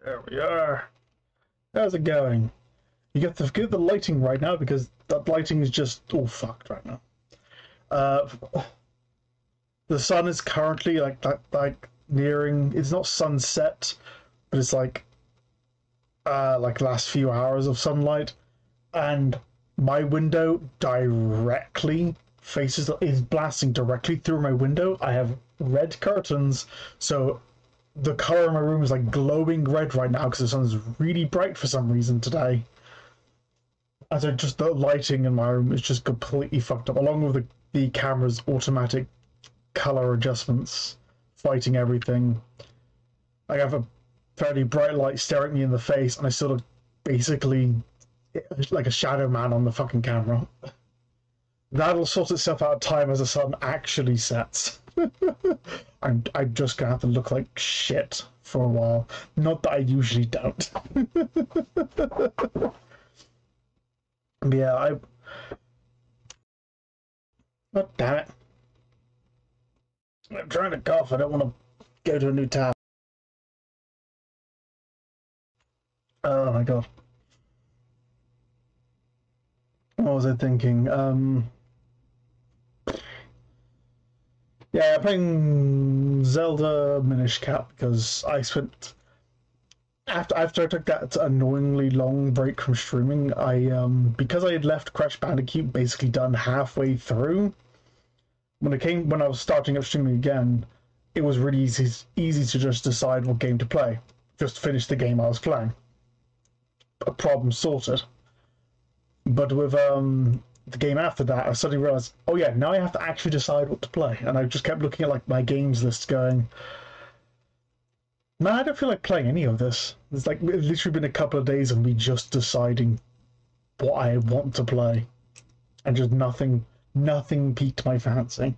There we are. How's it going? You get to get the lighting right now because that lighting is just all fucked right now. Uh, the sun is currently like nearing. It's not sunset, but it's like last few hours of sunlight, and my window directly faces is blasting directly through my window. I have red curtains, so the color in my room is like glowing red right now because the sun is really bright for some reason today. And so just the lighting in my room is just completely fucked up, along with the camera's automatic color adjustments fighting everything. I have a fairly bright light staring me in the face, and I still look basically like a shadow man on the fucking camera. That'll sort itself out of time as the sun actually sets. I'm just gonna have to look like shit for a while. Not that I usually don't. Yeah, oh, damn it. I'm trying to cough. I don't want to go to a new tab. Oh my god. What was I thinking? Yeah, playing Zelda Minish Cap because I spent after I took that annoyingly long break from streaming. Because I had left Crash Bandicoot basically done halfway through. When I was starting up streaming again, it was really easy to just decide what game to play. Just finish the game I was playing. A problem sorted. But with the game after that, I suddenly realized, oh yeah, now I have to actually decide what to play. And I just kept looking at like my games list going, man, I don't feel like playing any of this. It's like it's literally been a couple of days of me just deciding what I want to play. And just nothing piqued my fancy.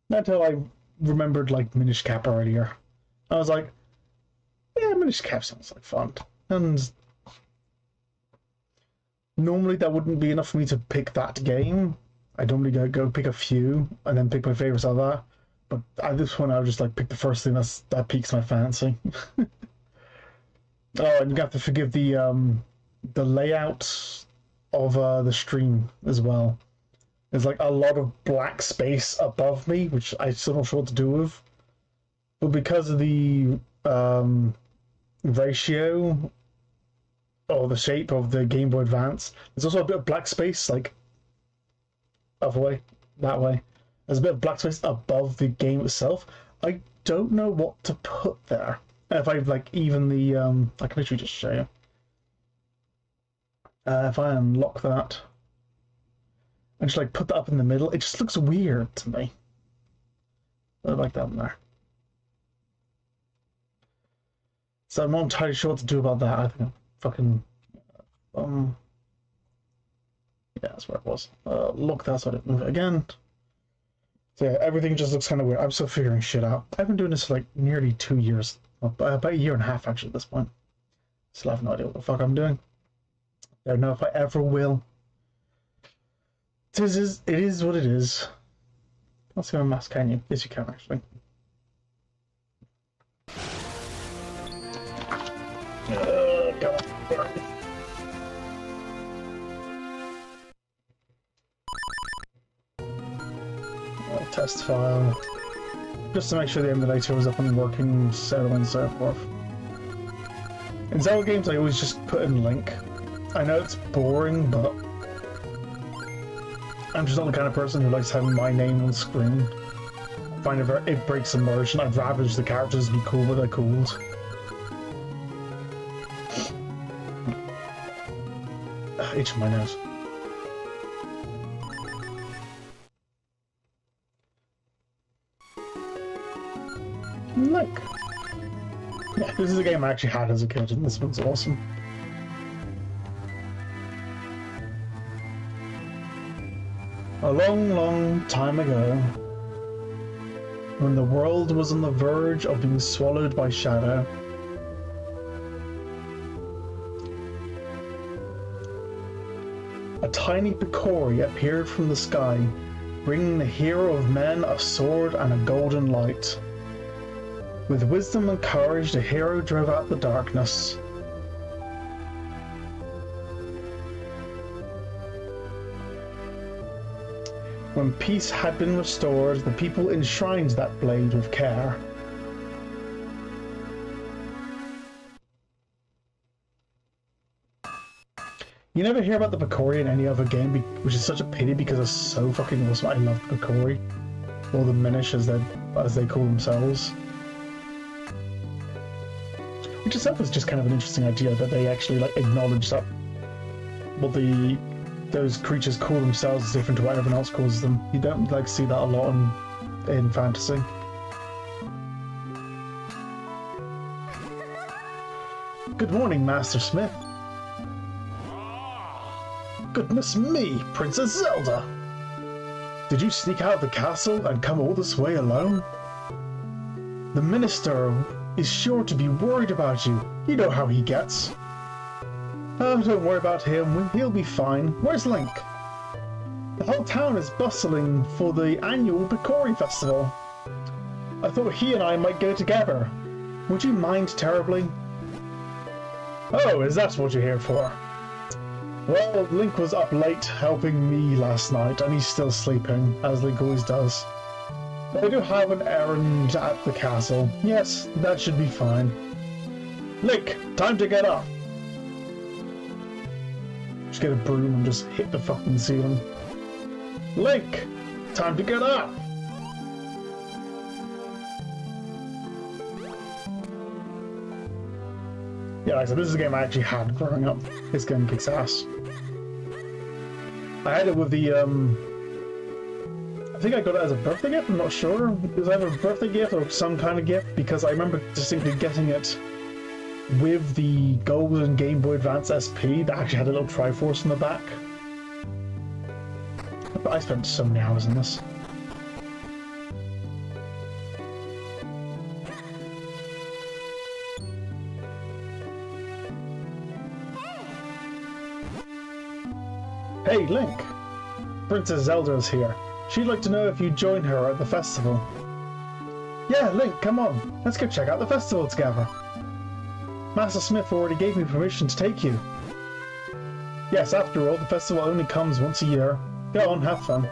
Until I remembered like Minish Cap earlier. I was like, yeah, Minish Cap sounds like fun. And normally that wouldn't be enough for me to pick that game. I'd normally go pick a few and then pick my favorites out of that. But at this point, I'll just like pick the first thing that piques my fancy. Oh, and you have to forgive the layout of the stream as well. There's like a lot of black space above me, which I still not sure what to do with. But because of the ratio or the shape of the Game Boy Advance, there's also a bit of black space, like other way, that way. There's a bit of black space above the game itself. I don't know what to put there. If I like even the I can literally just show you. If I unlock that and just like put that up in the middle, it just looks weird to me. I like that one there. So I'm not entirely sure what to do about that. I think I'm fucking yeah, that's where it was. Look, that's what it move it again. So yeah, everything just looks kind of weird. I'm still figuring shit out. I've been doing this for like nearly 2 years. About a year and a half actually at this point. Still have no idea what the fuck I'm doing. I don't know if I ever will. It is what it is. Can't see my mask, can you? Yes, you can actually. Go on. Test file. Just to make sure the emulator was up and working, so on and so forth. In Zelda games, I always just put in Link. I know it's boring, but I'm just not the kind of person who likes having my name on screen. I find it breaks immersion. I'd rather just the characters be cool, but they're cooled. Itch my nose. Look. Yeah, this is a game I actually had as a kid, and this one's awesome. A long, long time ago, when the world was on the verge of being swallowed by shadow, a tiny Picori appeared from the sky, bringing the hero of men a sword and a golden light. With wisdom and courage, the hero drove out the darkness. When peace had been restored, the people enshrined that blade with care. You never hear about the Picori in any other game, which is such a pity because it's so fucking awesome. I love the Picori, or the Minish as they call themselves. Which itself is just kind of an interesting idea that they actually like acknowledge that what those creatures call themselves is different to what everyone else calls them. You don't like see that a lot in fantasy. Good morning, Master Smith. Goodness me, Princess Zelda! Did you sneak out of the castle and come all this way alone? The minister is sure to be worried about you. You know how he gets. Oh, don't worry about him. He'll be fine. Where's Link? The whole town is bustling for the annual Picori festival. I thought he and I might go together. Would you mind terribly? Oh, is that what you're here for? Well, Link was up late helping me last night, and he's still sleeping, as Link always does. But I do have an errand at the castle. Yes, that should be fine. Link, time to get up! Just get a broom and just hit the fucking ceiling. Link, time to get up! Yeah, like I said, this is a game I actually had growing up. This game kicks ass. I had it with the, I think I got it as a birthday gift, I'm not sure. It was either a birthday gift or some kind of gift, because I remember distinctly getting it with the Golden Game Boy Advance SP that actually had a little Triforce in the back. But I spent so many hours in this. Hey, Link! Princess Zelda is here. She'd like to know if you'd join her at the festival. Yeah, Link, come on. Let's go check out the festival together. Master Smith already gave me permission to take you. Yes, after all, the festival only comes once a year. Go on, have fun.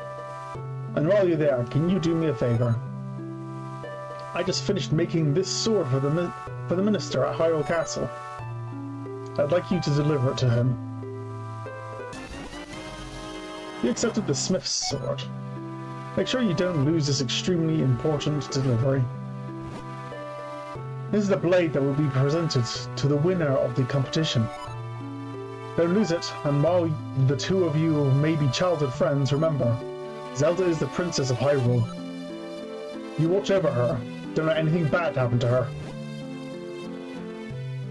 And while you're there, can you do me a favor? I just finished making this sword for the minister at Hyrule Castle. I'd like you to deliver it to him. You accepted the Smith's sword. Make sure you don't lose this extremely important delivery. This is the blade that will be presented to the winner of the competition. Don't lose it, and while the two of you may be childhood friends, remember, Zelda is the princess of Hyrule. You watch over her. Don't let anything bad happen to her.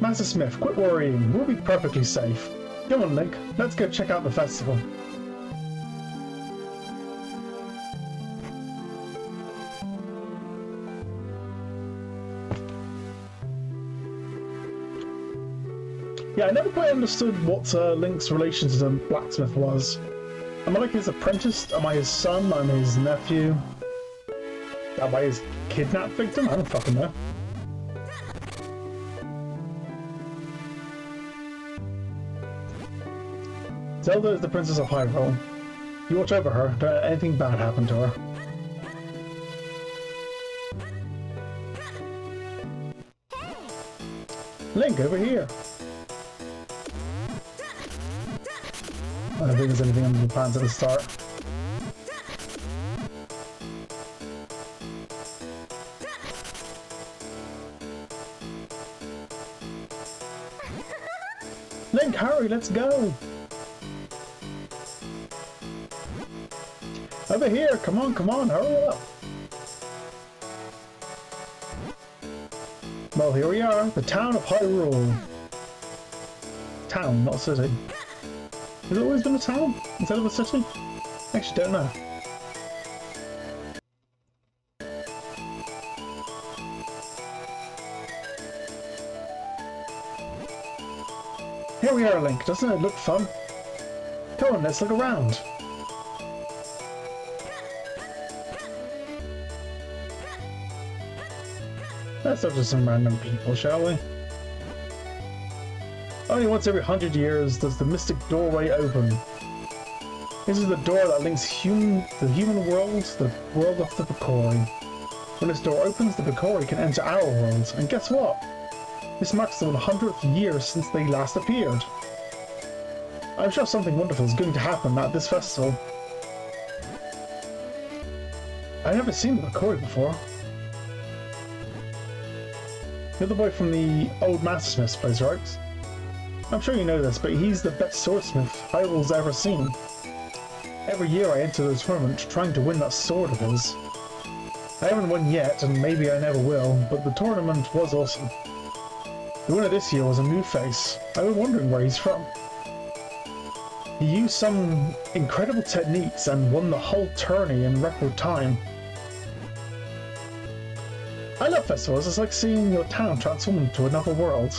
Master Smith, quit worrying. We'll be perfectly safe. Come on, Link. Let's go check out the festival. Yeah, I never quite understood what Link's relation to the blacksmith was. Am I like his apprentice? Am I his son? Am I his nephew? Am I his kidnapped victim? I don't fucking know. Zelda is the princess of Hyrule. You watch over her, don't let anything bad happen to her. Link, over here! I don't think there's anything under the plans at the start. Link, hurry, let's go! Over here, come on, hurry up! Well, here we are, the town of Hyrule. Town, not city. Has it always been a town instead of a city? I actually don't know. Here we are, Link. Doesn't it look fun? Come on, let's look around. Let's talk to some random people, shall we? Only once every 100 years does the mystic doorway open. This is the door that links the human world to the world of the Picori. When this door opens, the Picori can enter our world, and guess what? This marks the 100th year since they last appeared. I'm sure something wonderful is going to happen at this festival. I've never seen the Picori before. You're the boy from the old Mastersmith's place, right? I'm sure you know this, but he's the best swordsmith Hyrule's ever seen. Every year I enter the tournament trying to win that sword of his. I haven't won yet, and maybe I never will, but the tournament was awesome. The winner this year was a new face. I was wondering where he's from. He used some incredible techniques and won the whole tourney in record time. I love festivals. It's like seeing your town transform into another world.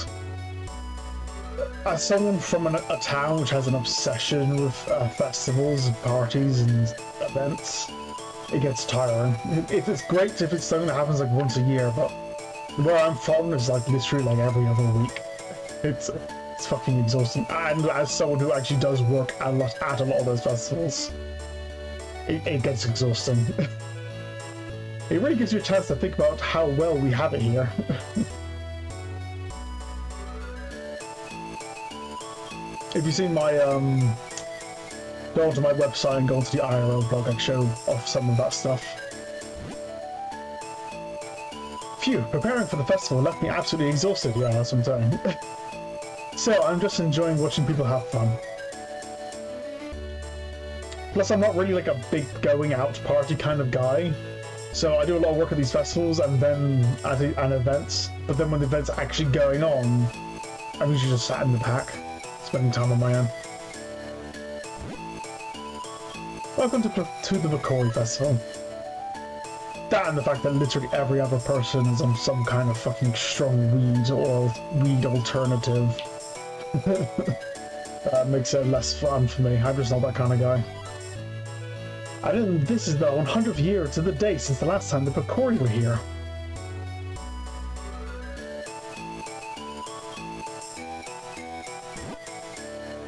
As someone from a town which has an obsession with festivals, parties and events, it gets tiring. It's great if it's something that happens like once a year, but where I'm from is like literally like every other week. It's fucking exhausting. And as someone who actually does work a lot at a lot of those festivals, it gets exhausting. It really gives you a chance to think about how well we have it here. If you've seen my, go onto my website and go onto the IRL blog, I show off some of that stuff. Phew, preparing for the festival left me absolutely exhausted, yeah, that's what I'm saying. So, I'm just enjoying watching people have fun. Plus, I'm not really like a big going out party kind of guy. So I do a lot of work at these festivals and then at events, but then when the event's actually going on, I'm usually just sat in the pack, spending time on my own. Welcome to the Picori Festival. That and the fact that literally every other person is on some kind of fucking strong weed or weed alternative. That makes it less fun for me. I'm just not that kind of guy. And this is the 100th year to the day since the last time the Picori were here.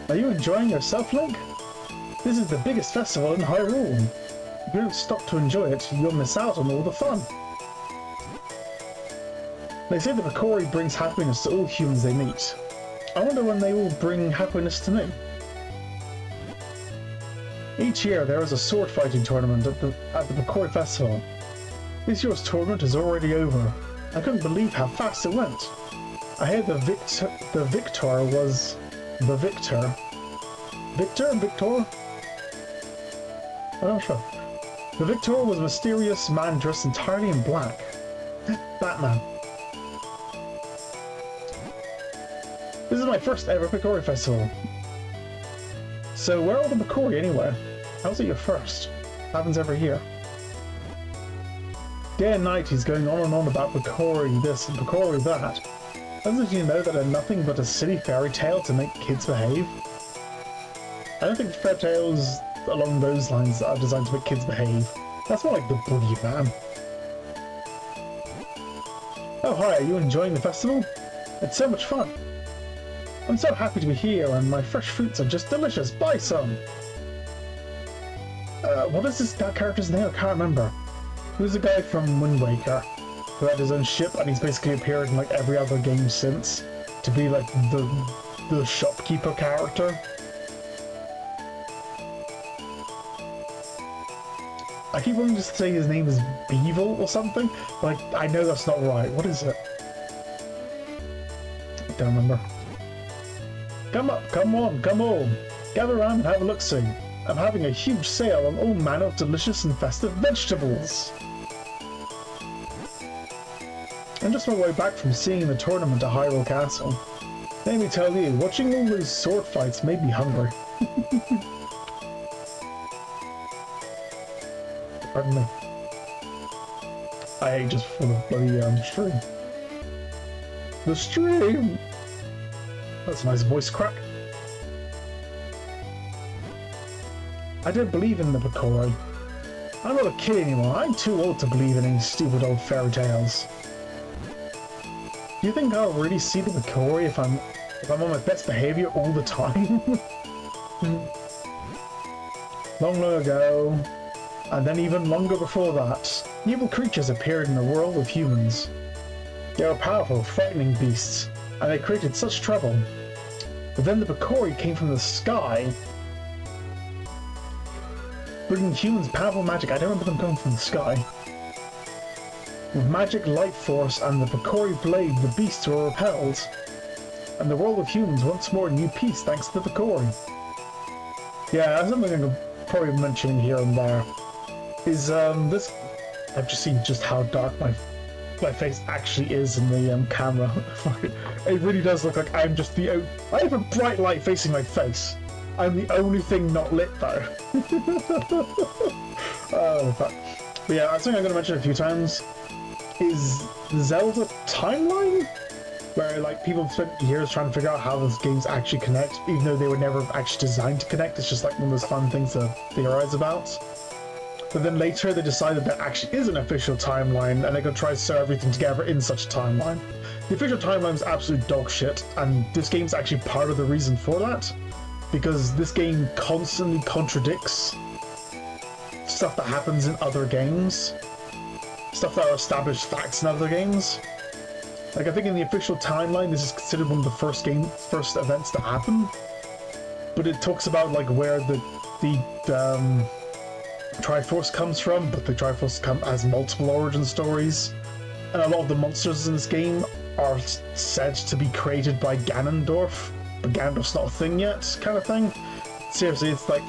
Are you enjoying yourself, Link? This is the biggest festival in Hyrule. If you don't stop to enjoy it, you'll miss out on all the fun. They say the Picori brings happiness to all humans they meet. I wonder when they will bring happiness to me. Each year there is a sword fighting tournament at the Picori Festival. This year's tournament is already over. I couldn't believe how fast it went. I heard the victor was the victor. Victor? I'm not sure. The victor was a mysterious man dressed entirely in black. Batman. This is my first ever Picori Festival. So where are the Picori anyway? How's it your first? Happens every year. Day and night he's going on and on about Picori this and Picori that. Doesn't he know that they're nothing but a silly fairy tale to make kids behave? I don't think fairy tales along those lines are designed to make kids behave. That's more like the boogeyman. Oh hi, are you enjoying the festival? It's so much fun. I'm so happy to be here and my fresh fruits are just delicious. Buy some! What is this character's name? I can't remember. He was a guy from Wind Waker who had his own ship and he's basically appeared in like every other game since to be like the shopkeeper character. I keep wanting to say his name is Beevil or something, but I know that's not right. What is it? I don't remember. Come up, come on, come on. Gather around and have a look-see. I'm having a huge sale on all manner of delicious and festive vegetables. I'm just on my way back from seeing the tournament at Hyrule Castle. Let me tell you, watching all those sword fights made me hungry. Pardon me. I ate just for the bloody stream. The stream! That's a nice voice crack. I don't believe in the Picori. I'm not a kid anymore. I'm too old to believe in any stupid old fairy tales. Do you think I'll really see the Picori if I'm on my best behavior all the time? Long ago, and then even longer before that, evil creatures appeared in the world of humans. They were powerful, frightening beasts, and they created such trouble. But then the Picori came from the sky, bringing humans powerful magic. I don't remember them coming from the sky. With magic, light force, and the Picori blade, the beasts were repelled, and the world of humans once more knew peace thanks to the Picori. Yeah, that's something I'm probably mentioning here and there. Is this? I've just seen just how dark my face actually is in the camera. It really does look like I'm just the. I have a bright light facing my face. I'm the only thing not lit though. Oh fuck. But yeah, I think I'm going to mention a few times. Is the Zelda timeline, where like people have spent years trying to figure out how those games actually connect, even though they were never actually designed to connect. It's just like one of those fun things to theorize about. But then later they decided there actually is an official timeline, and they're going to try to sew everything together in such a timeline. The official timeline is absolute dog shit, and this game's actually part of the reason for that, because this game constantly contradicts stuff that happens in other games. Stuff that are established facts in other games. Like, I think in the official timeline, this is considered one of the first events to happen. But it talks about like where the Triforce comes from, but the Triforce has multiple origin stories, and a lot of the monsters in this game are said to be created by Ganondorf, but Ganondorf's not a thing yet, kind of thing. Seriously, it's like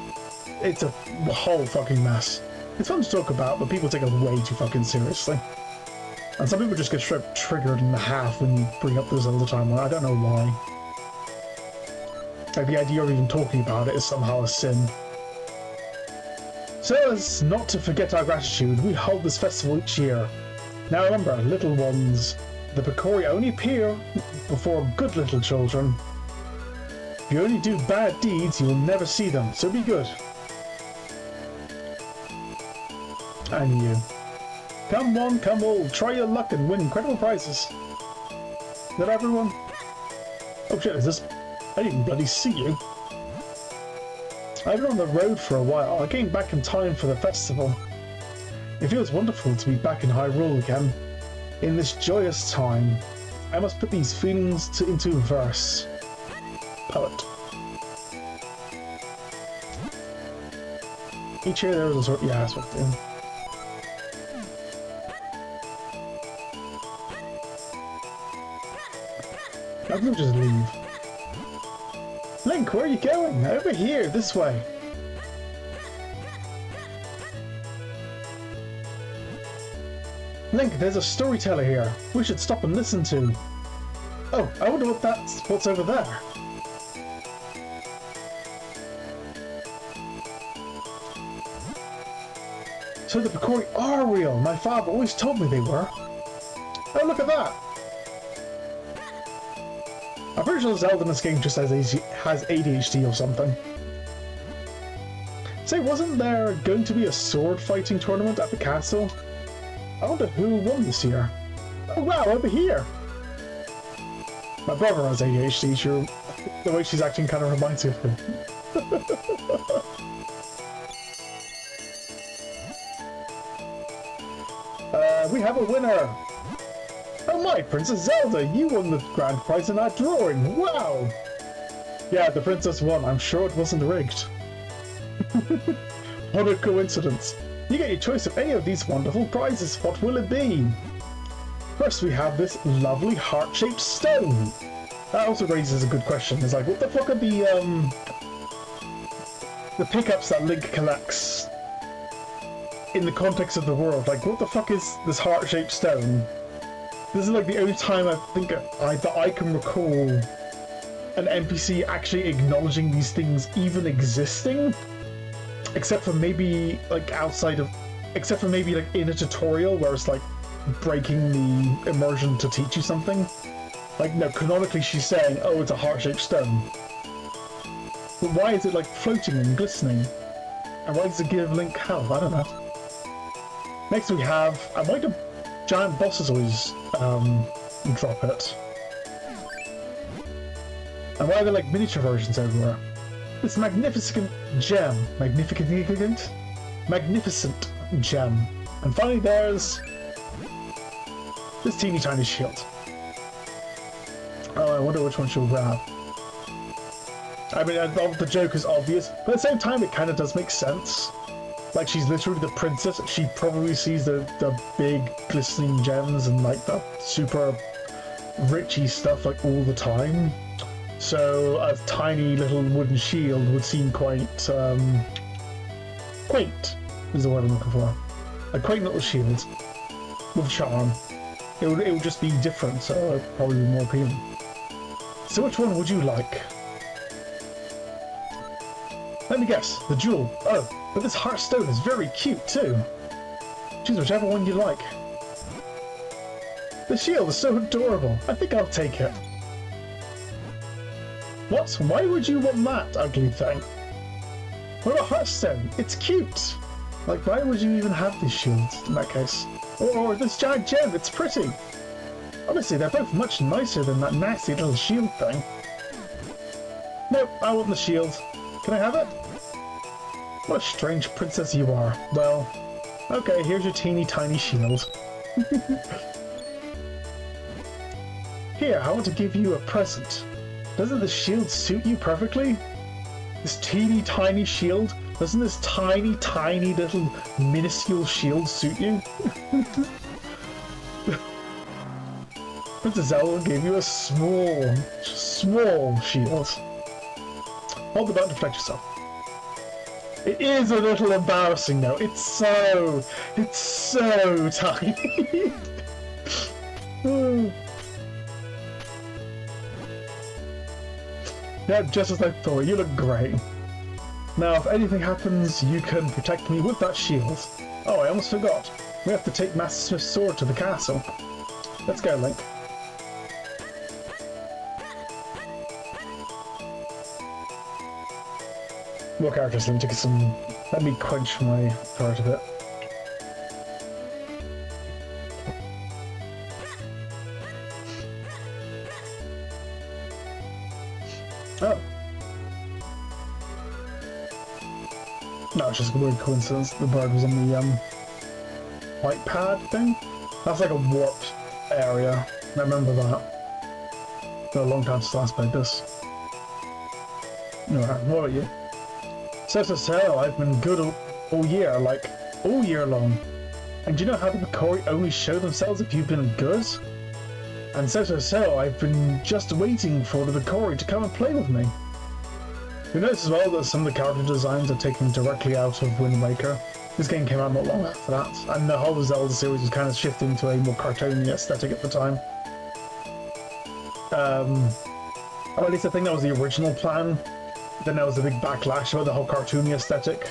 it's a whole fucking mess. It's fun to talk about, but people take it way too fucking seriously. And some people just get straight triggered in the half when you bring up the Zelda timeline. I don't know why. Like, the idea of even talking about it is somehow a sin. So as not to forget our gratitude, we hold this festival each year. Now remember, little ones, the Picori only appear before good little children. If you only do bad deeds, you will never see them, so be good. And you. Come one, come all, try your luck and win incredible prizes. Is that everyone? Oh shit, is this... I didn't bloody see you. I've been on the road for a while. I came back in time for the festival. It feels wonderful to be back in Hyrule again. In this joyous time, I must put these feelings into verse. Poet. Each year there was a sort... Yeah, that's what I'm doing. I can just leave. Link, where are you going? Over here, this way. Link, there's a storyteller here. We should stop and listen to. Oh, I wonder what's over there. So the Picori are real. My father always told me they were. Oh, look at that. I'm pretty sure Zelda in this game just has ADHD or something. Say, wasn't there going to be a sword fighting tournament at the castle? I wonder who won this year. Oh wow, over here! My brother has ADHD, sure. The way she's acting kind of reminds me of him. We have a winner! Oh my, Princess Zelda, you won the grand prize in our drawing! Wow! Yeah, the princess won. I'm sure it wasn't rigged. What a coincidence. You get your choice of any of these wonderful prizes. What will it be? First we have this lovely heart-shaped stone. That also raises a good question. It's like, what the fuck are the pickups that Link collects in the context of the world? Like, what the fuck is this heart-shaped stone? This is like the only time I think that I can recall an NPC actually acknowledging these things even existing. Except for maybe like except for maybe like in a tutorial where it's like breaking the immersion to teach you something. Like, no, canonically she's saying, oh, it's a heart-shaped stone. But why is it like floating and glistening? And why does it give Link health? I don't know. Next we have, I might have giant bosses always and drop it. And why are there like miniature versions everywhere? This magnificent gem. Magnificent gem. And finally there's this teeny tiny shield. Oh, I wonder which one she'll grab. I mean, the joke is obvious, but at the same time it kind of does make sense. Like, she's literally the princess. She probably sees the big glistening gems and like the super richy stuff like all the time. So a tiny little wooden shield would seem quite quaint, is the word I'm looking for. A quaint little shield with charm. It would just be different, so it'd probably be more appealing. So which one would you like? Let me guess, the jewel. Oh, but this heartstone is very cute too. Choose whichever one you like. The shield is so adorable. I think I'll take it. What? Why would you want that ugly thing? What about heartstone? It's cute. Like, why would you even have these shields in that case? Or this giant gem, it's pretty. Honestly, they're both much nicer than that nasty little shield thing. Nope, I want the shield. Can I have it? What a strange princess you are. Well, okay, here's your teeny tiny shield. Here, I want to give you a present. Doesn't this shield suit you perfectly? This teeny tiny shield? Doesn't this tiny, tiny little minuscule shield suit you? Princess Zelda gave you a small shield. Hold the button to protect yourself. It is a little embarrassing though. It's so tiny. Yeah, just as I thought. You look great. Now, if anything happens, you can protect me with that shield. Oh, I almost forgot. We have to take Master Smith's sword to the castle. Let's go, Link. More characters, let me take some. Let me quench my thirst a bit. Oh. No, it's just a weird coincidence. The bird was on the white pad thing. That's like a warped area. I remember that. It's been a long time since I last played this. Alright, what about you? So, I've been good all year, like, all year long. And do you know how the Picori only show themselves if you've been good? And so, I've been just waiting for the Picori to come and play with me. You notice as well that some of the character designs are taken directly out of Wind Waker. This game came out not long after that, and the whole Zelda series was kind of shifting to a more cartoony aesthetic at the time. Or at least I think that was the original plan. Then there was a big backlash about the whole cartoony aesthetic.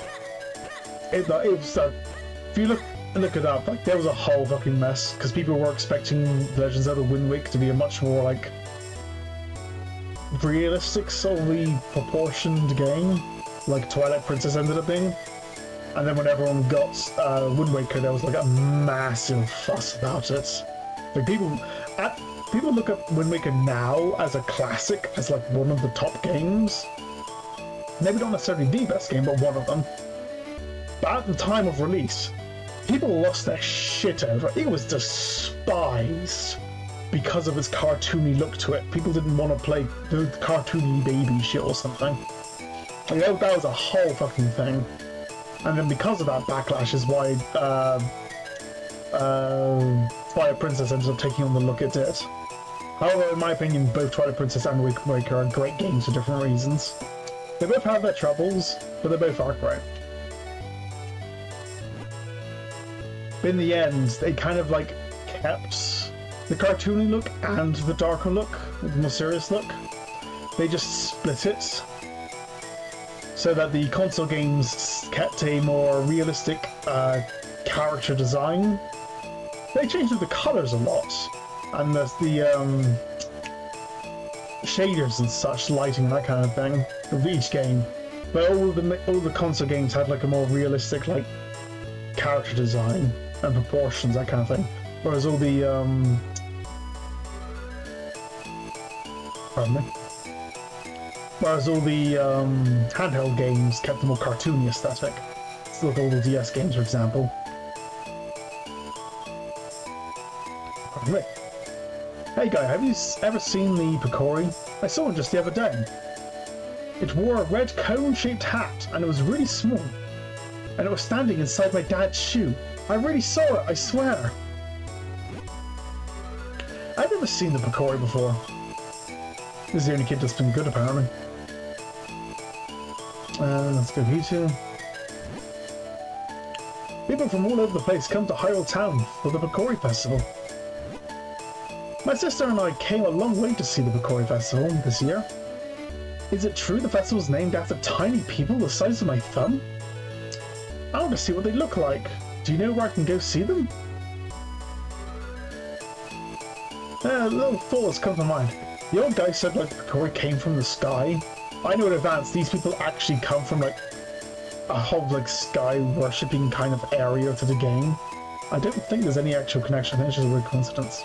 It was if you look it up, like there was a whole fucking mess because people were expecting Legend of Zelda Wind Waker to be a much more like realistic, solely proportioned game, like Twilight Princess ended up being. And then when everyone got Wind Waker, there was like a massive fuss about it. Like people look at Wind Waker now as a classic, as like one of the top games. Maybe not necessarily the best game, but one of them. But at the time of release, people lost their shit over it. It was despised because of its cartoony look to it. People didn't want to play the cartoony baby shit or something. Like, that was a whole fucking thing. And then because of that backlash is why Twilight Princess ended up taking on the look it did. However, in my opinion, both Twilight Princess and Wind Waker are great games for different reasons. They both have their troubles, but they both are great. But in the end, they kind of like kept the cartoony look and the darker look, the more serious look. They just split it so that the console games kept a more realistic character design. They changed the colors a lot, and the shaders and such, lighting and that kind of thing of each game. But all the console games had like a more realistic like character design and proportions, that kind of thing. Whereas all the pardon me. Whereas all the handheld games kept a more cartoony aesthetic. Let's look at all the DS games, for example. Pardon me. Hey guy, have you ever seen the Picori? I saw one just the other day. It wore a red cone-shaped hat, and it was really small. And it was standing inside my dad's shoe. I really saw it, I swear. I've never seen the Picori before. This is the only kid that's been good, apparently. Let's go here too. People from all over the place come to Hyrule Town for the Picori Festival. My sister and I came a long way to see the Picori Festival this year. Is it true the festival's named after tiny people the size of my thumb? I want to see what they look like. Do you know where I can go see them? A little thought has come to mind. The old guy said like the Picori came from the sky. I know in advance these people actually come from like a whole like sky worshipping kind of area to the game. I don't think there's any actual connection. I think it's just a weird coincidence.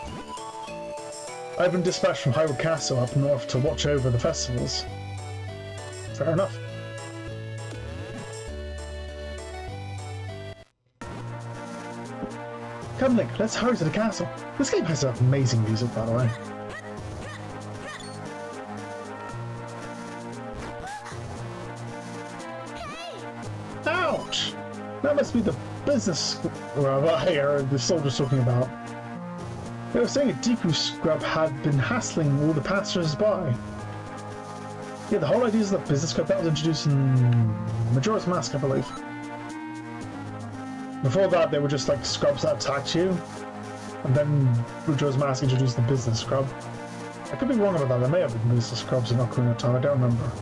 I've been dispatched from Hyrule Castle up north to watch over the festivals. Fair enough. Come Link, let's hurry to the castle. This game has amazing music, by the way. Ouch! That must be the business the soldier's talking about. They were saying a Deku scrub had been hassling all the passers-by. Yeah, the whole idea is that business scrub that was introduced in Majora's Mask, I believe. Before that, they were just like scrubs that attacked you, and then Majora's Mask introduced the business scrub. I could be wrong about that. There may have been business scrubs in Ocarina of Time. I don't remember.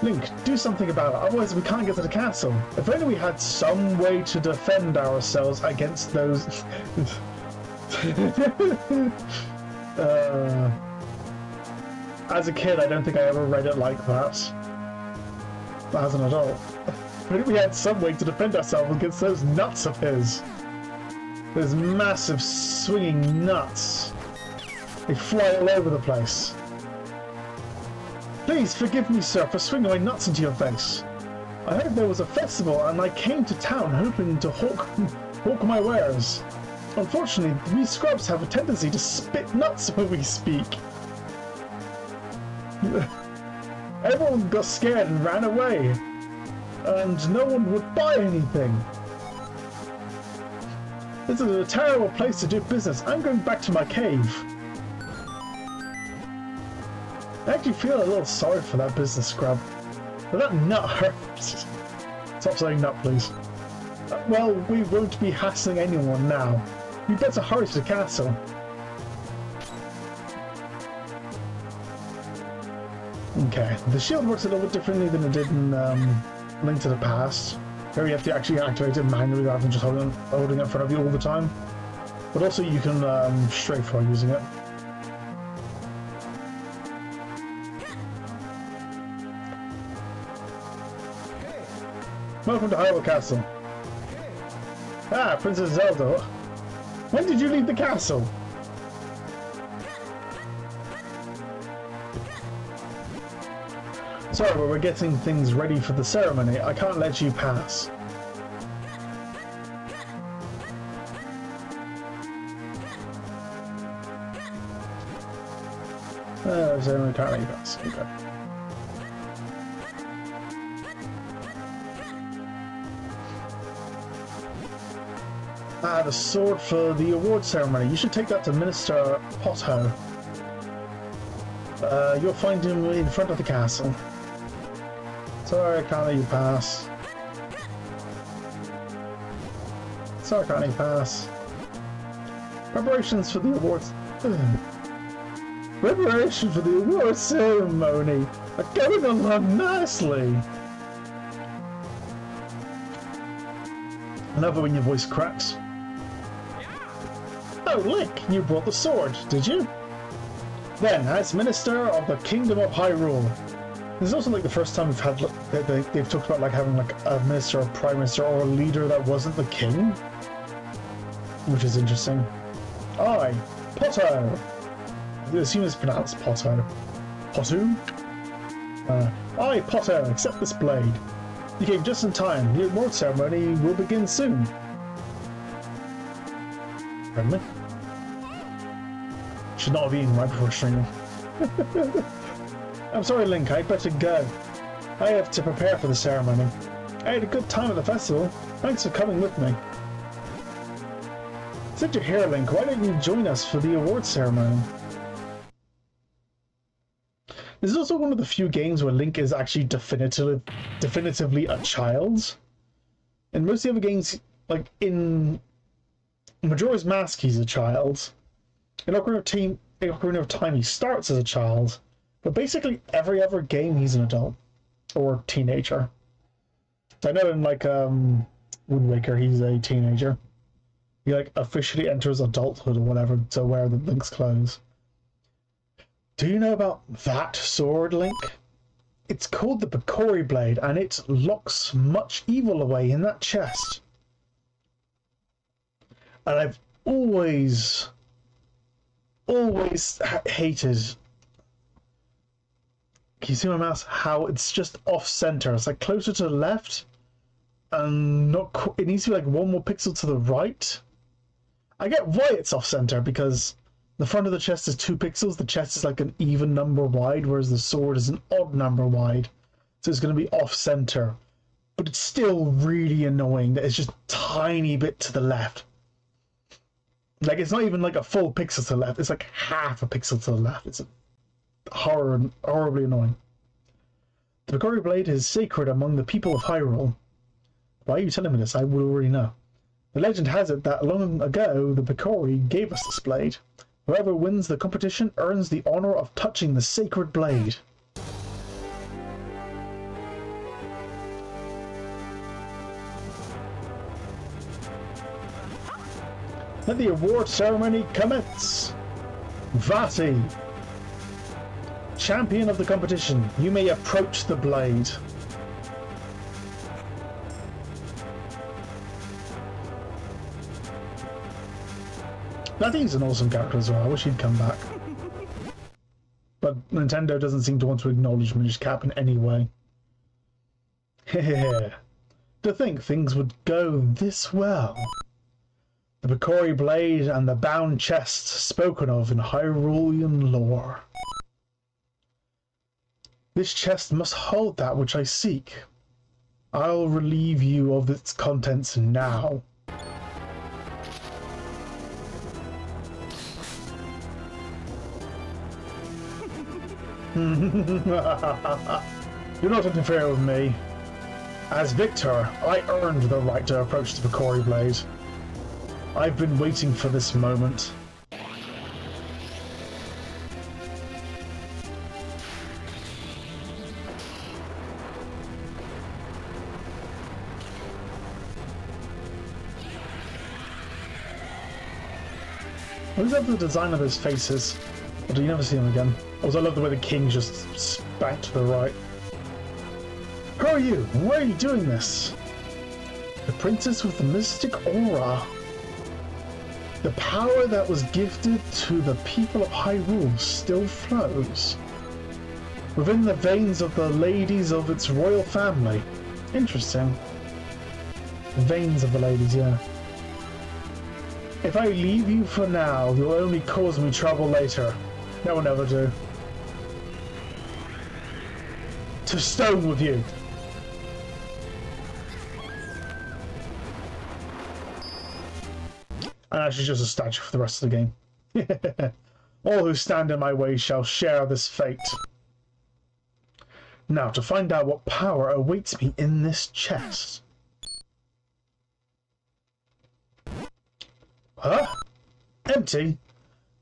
Link, do something about it. Otherwise, we can't get to the castle. If only we had some way to defend ourselves against those. As a kid, I don't think I ever read it like that. As an adult. But we had some way to defend ourselves against those nuts of his. Those massive swinging nuts. They fly all over the place. Please forgive me, sir, for swinging my nuts into your face. I heard there was a festival and I came to town hoping to hawk my wares. Unfortunately, we scrubs have a tendency to spit nuts when we speak. Everyone got scared and ran away. And no one would buy anything. This is a terrible place to do business. I'm going back to my cave. I actually feel a little sorry for that business scrub. But that nut hurts. Stop saying nut, please. Well, we won't be hassling anyone now. We better hurry to the castle. Okay, the shield works a little bit differently than it did in Link to the Past. Here you have to actually activate it manually rather than just holding it in front of you all the time. But also you can strafe while using it. Welcome to Hyrule Castle. Ah, Princess Zelda. When did you leave the castle? Sorry, but we're getting things ready for the ceremony. I can't let you pass. Ceremony can't let you pass. Okay. Ah, the sword for the award ceremony. You should take that to Minister Potto. You'll find him in front of the castle. Sorry, I can't let you pass. Sorry, I can't let you pass. Preparations for the awards. Preparations for the awards ceremony are going along nicely. I love it when your voice cracks. Oh, Link, you brought the sword, did you? Then, as Minister of the Kingdom of Hyrule. This is also like the first time we've had they've talked about like having like a minister or prime minister or a leader that wasn't the king, which is interesting. I, Potto. I assume it's pronounced Potto. Potu? Aye, Potter, accept this blade. You came just in time. The award ceremony will begin soon. Pardon me? Should not have eaten right before streaming. I'm sorry, Link, I'd better go. I have to prepare for the ceremony. I had a good time at the festival. Thanks for coming with me. Since you're here, Link, why don't you join us for the award ceremony? This is also one of the few games where Link is actually definitively a child. In most of the other games, like in Majora's Mask, he's a child. In Ocarina of Time, he starts as a child. But basically every other game, he's an adult. Or teenager. So I know in like Wind Waker, he's a teenager. He like officially enters adulthood or whatever to wear the Link's clothes. Do you know about that sword, Link? It's called the Picori blade, and it locks much evil away in that chest. And I've always hated. Can you see my mouse? How it's just off center. It's like closer to the left, and not. It needs to be like one more pixel to the right. I get why it's off center because the front of the chest is 2 pixels. The chest is like an even number wide, whereas the sword is an odd number wide. So it's going to be off center, but it's still really annoying that it's just a tiny bit to the left. Like it's not even like a full pixel to the left. It's like half a pixel to the left. It's horribly annoying. The Picori blade is sacred among the people of Hyrule. Why are you telling me this? I would already know. The legend has it that long ago the Picori gave us this blade. Whoever wins the competition earns the honor of touching the sacred blade. Let the award ceremony commence! Vati, champion of the competition, you may approach the blade. I think he's an awesome character as well. I wish he'd come back. But Nintendo doesn't seem to want to acknowledge Minish Cap in any way. Hehehe. To think things would go this well. The Picori blade and the bound chest spoken of in Hyrulean lore. This chest must hold that which I seek. I'll relieve you of its contents now. Do not interfere with me. As victor, I earned the right to approach the Picori blade. I've been waiting for this moment. I love the design of his faces, but you never see them again. Also, I love the way the king just spat to the right. Who are you? And why are you doing this? The princess with the mystic aura. The power that was gifted to the people of Hyrule still flows within the veins of the ladies of its royal family. Interesting. Veins of the ladies, yeah. If I leave you for now, you'll only cause me trouble later. That will never do. To stone with you! And actually just a statue for the rest of the game. All who stand in my way shall share this fate. Now, to find out what power awaits me in this chest. Huh? Empty?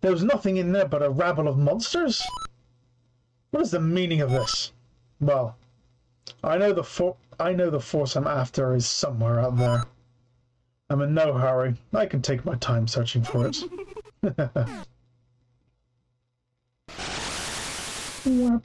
There was nothing in there but a rabble of monsters? What is the meaning of this? Well, I know the force I'm after is somewhere out there. I'm in no hurry. I can take my time searching for it. Wap,